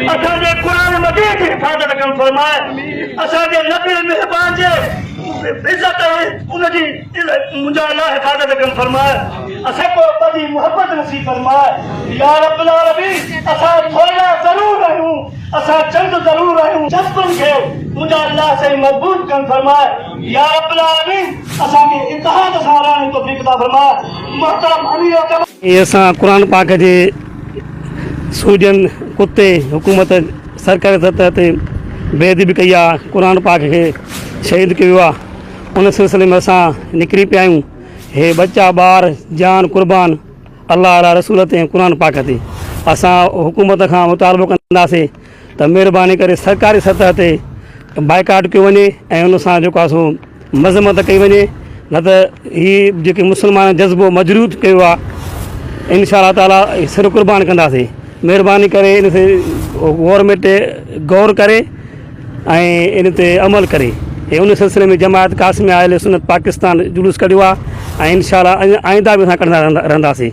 असांजे क़ुरान मजीद जी हिफ़ाज़त कम फरमाए असांजे नबी मेहरबान जे इज़त उनजी मुंहिंजा अल्लाह हिफ़ाज़त कम फरमाए असांखे पंहिंजी मोहबत नसीब फरमाए या रब्बुल आलमीन असां थोरा ज़रूर आहियूं असां चंद ज़रूर आहियूं जज़्बनि खे मुंहिंजा अल्लाह साईं मज़बूत कम फरमाए या रब्बुल आलमीन असांखे इत्तेहाद सां रहण तौफ़ीक़ अता फरमाए मोहतरम अमीर ये असां क़ुरान पाक जे सूजन कुत्ते हुकूमत सरकारी सतह ते बेअदबी कई आहे क़ुरान पाक खे शहीद कयो आहे उन सिलसिले में असां निकिरी पिया आहियूं हे बच्चा ॿार जान कुर्बान अल्लाह अला रसूल ते क़ुरान पाक ते असां हुकूमत खां मुतालबो कंदासीं त महिरबानी करे सरकारी सतह ते बाइकाट कयो वञे ऐं उन सां जेको आहे सो मज़म्मत कई वञे न त हीअ जेके मुस्लमान जज़्बो मजरूद कयो आहे इंशा ताला सिर कुर्बान कंदासीं महिरबानी करे इन ते गवर्नमेंट गौर करे ऐं इन ते अमल करे ऐं उन सिलसिले में जमायत कासिम अहले सुन्नत पाकिस्तान जुलूस कढियो आहे ऐं इंशा आइंदा बि असां कंदा रहंदासीं